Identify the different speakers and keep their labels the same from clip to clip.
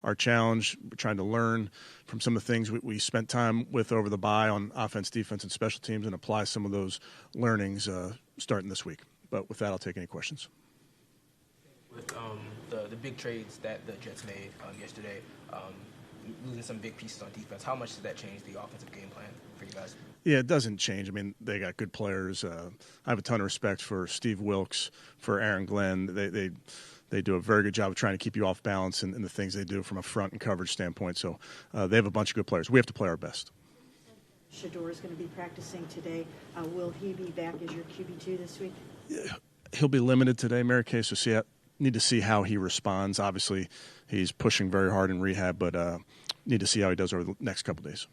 Speaker 1: our challenge. We're trying to learn from some of the things we spent time with over the bye on offense, defense, and special teams, and apply some of those learnings starting this week. But with that, I'll take any questions.
Speaker 2: With the big trades that the Jets made yesterday, losing some big pieces on defense, how much does that change the offensive game plan for you guys?
Speaker 1: Yeah, it doesn't change. I mean, they got good players. I have a ton of respect for Steve Wilkes, for Aaron Glenn. They do a very good job of trying to keep you off balance in the things they do from a front and coverage standpoint. So they have a bunch of good players. We have to play our best.
Speaker 3: Shedeur is going to be practicing today. Will he be back as your QB2 this week?
Speaker 1: Yeah, he'll be limited today, Mary Kay, so need to see how he responds. Obviously, he's pushing very hard in rehab, but need to see how he does over the next couple of days.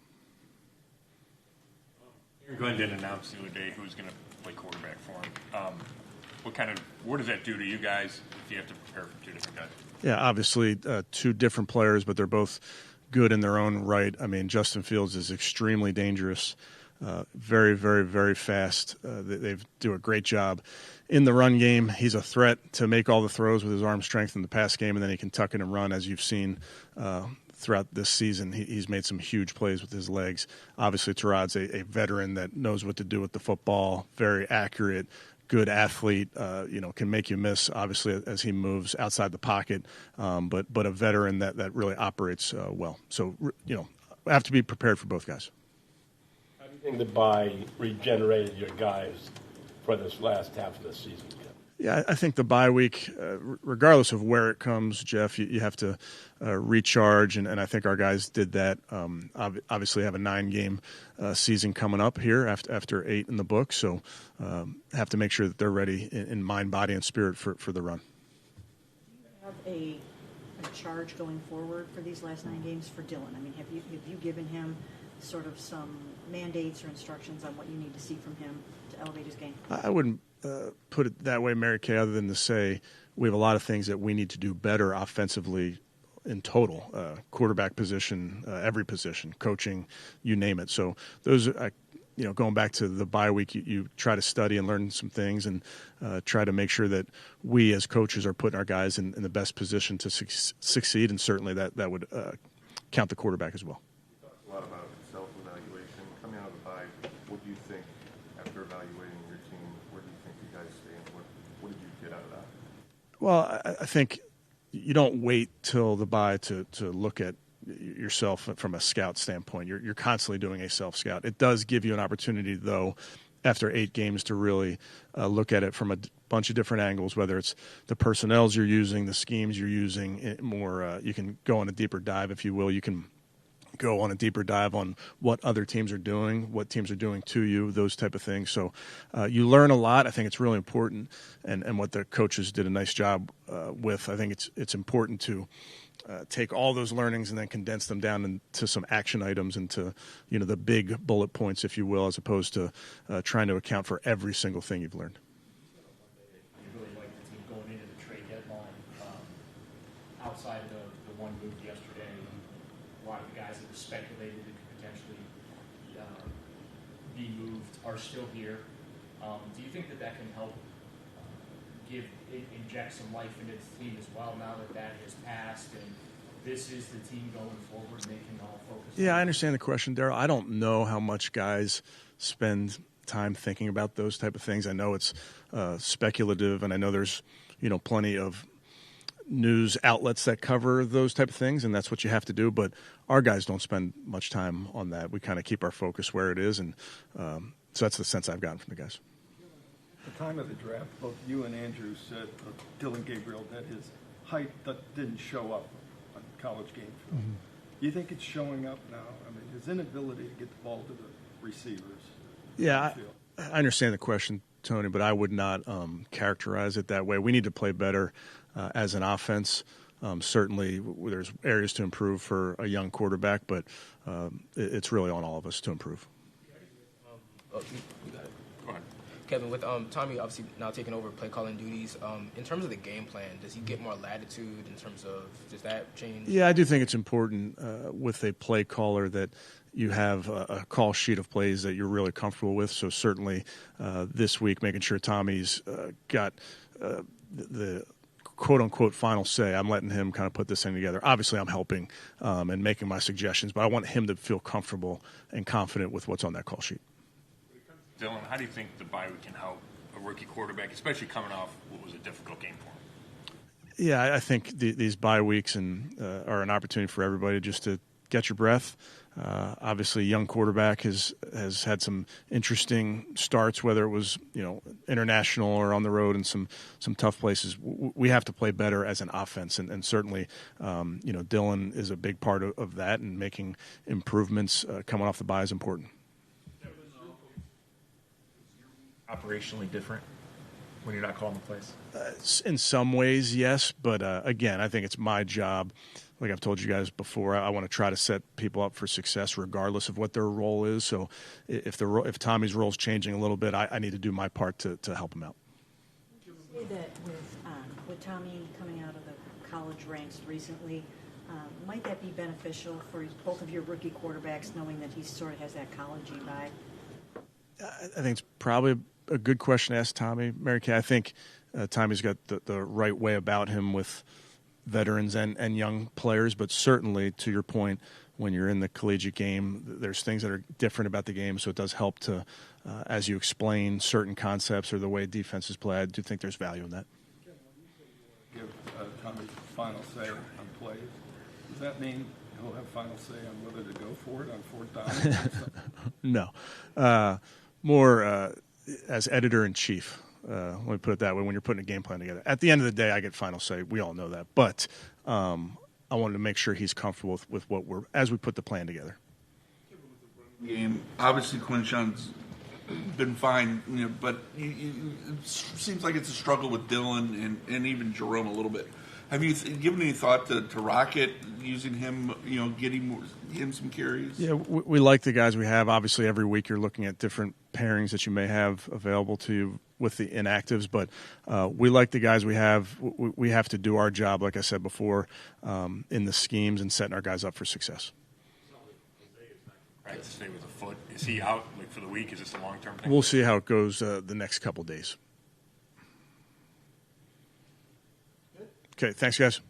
Speaker 4: Glenn didn't announce the other day who's going to play quarterback for him. What does that do to you guys if you have to prepare for two different guys?
Speaker 1: Yeah, obviously two different players, but they're both good in their own right. I mean, Justin Fields is extremely dangerous, very, very, very fast. They do a great job in the run game. He's a threat to make all the throws with his arm strength in the pass game, and then he can tuck it and run, as you've seen throughout this season. He's made some huge plays with his legs. Obviously, Terod's a veteran that knows what to do with the football, very accurate, good athlete, can make you miss, obviously, as he moves outside the pocket, but a veteran that really operates well. So, I have to be prepared for both guys.
Speaker 5: How do you think the bye regenerated your guys for this last half of the season?
Speaker 1: Yeah, I think the bye week, regardless of where it comes, Jeff, you have to recharge, and I think our guys did that. Obviously, have a 9-game season coming up here after 8 in the book, so have to make sure that they're ready in mind, body, and spirit for the run.
Speaker 3: Do you have a charge going forward for these last 9 games for Dylan? I mean, have you given him sort of some mandates or instructions on what you need to see from him to elevate his game?
Speaker 1: I wouldn't put it that way, Mary Kay, other than to say we have a lot of things that we need to do better offensively in total, quarterback position, every position, coaching, you name it. So those, going back to the bye week, you try to study and learn some things and try to make sure that we as coaches are putting our guys in the best position to succeed, and certainly that would count the quarterback as well.
Speaker 6: You talked a lot about self-evaluation. Coming out of the bye, what do you think after evaluating your team, where do you think you guys stand? What did you get out of that?
Speaker 1: Well, I think you don't wait till the bye to look at yourself from a scout standpoint. You're constantly doing a self-scout. It does give you an opportunity, though, after 8 games to really look at it from a bunch of different angles, whether it's the personnels you're using, the schemes you're using, more you can go on a deeper dive, if you will. You can go on a deeper dive on what other teams are doing, what teams are doing to you, those type of things. So you learn a lot. I think it's really important, and what the coaches did a nice job with. I think it's important to take all those learnings and then condense them down into some action items, into the big bullet points, if you will, as opposed to trying to account for every single thing you've learned.
Speaker 7: You really like the team going into the trade deadline. Outside of the one move yesterday, a lot of the guys that were speculated that could potentially be moved are still here. Do you think that can help inject some life into the team as well, now that has passed and this is the team going forward and they can all focus?
Speaker 1: Yeah, I understand the question, Daryl. I don't know how much guys spend time thinking about those type of things. I know it's speculative, and I know there's plenty of news outlets that cover those type of things, and that's what you have to do. But our guys don't spend much time on that. We kind of keep our focus where it is, and so that's the sense I've gotten from the guys.
Speaker 8: At the time of the draft, both you and Andrew said Dylan Gabriel that his height didn't show up on college game film. Mm-hmm. Do you think it's showing up now? I mean, his inability to get the ball to the receivers.
Speaker 1: Yeah, I understand the question, Tony, but I would not characterize it that way. We need to play better as an offense. Certainly, there's areas to improve for a young quarterback, but it's really on all of us to improve.
Speaker 2: You got it. Kevin, with Tommy obviously now taking over play calling duties, in terms of the game plan, does he get more latitude in terms of, does that change?
Speaker 1: Yeah, I do think it's important with a play caller that you have a call sheet of plays that you're really comfortable with. So certainly this week, making sure Tommy's got the quote unquote final say. I'm letting him kind of put this thing together. Obviously, I'm helping and making my suggestions, but I want him to feel comfortable and confident with what's on that call sheet.
Speaker 4: Dylan, how do you think the bye week can help a rookie quarterback, especially coming off what was a difficult game for him?
Speaker 1: Yeah, I think these bye weeks are an opportunity for everybody just to get your breath. Obviously, young quarterback has had some interesting starts, whether it was international or on the road in some tough places. We have to play better as an offense, and certainly, Dylan is a big part of that, and making improvements coming off the bye is important.
Speaker 9: Operationally different when you're not calling the plays?
Speaker 1: In some ways, yes, but again, I think it's my job. Like I've told you guys before, I want to try to set people up for success regardless of what their role is. So if Tommy's role is changing a little bit, I need to do my part to help him out.
Speaker 3: Would you say that with Tommy coming out of the college ranks recently, might that be beneficial for both of your rookie quarterbacks, knowing that he sort of has that college-y vibe?
Speaker 1: I think it's probably a good question to ask Tommy, Mary Kay. I think Tommy's got the right way about him with veterans and young players, but certainly, to your point, when you're in the collegiate game, there's things that are different about the game, so it does help to, as you explain certain concepts or the way defenses play, I do think there's value in that.
Speaker 8: Give Tommy final say on plays. Does that mean he'll have final say on whether to go for it on fourth down?
Speaker 1: No. More as editor-in-chief. Let me put it that way, when you're putting a game plan together. At the end of the day, I get final say. We all know that. But I wanted to make sure he's comfortable with what as we put the plan together.
Speaker 10: Game. Obviously, Quinshawn's been fine, but it seems like it's a struggle with Dylan and even Jerome a little bit. Have you given any thought to Rocket, using him, getting him some carries?
Speaker 1: Yeah, we like the guys we have. Obviously, every week you're looking at different pairings that you may have available to you with the inactives, but we like the guys we have. We have to do our job, like I said before, in the schemes and setting our guys up for success.
Speaker 4: Right, to stay with a foot. Is he out for the week? Is this a long-term thing?
Speaker 1: We'll see how it goes the next couple days. Okay, thanks, guys.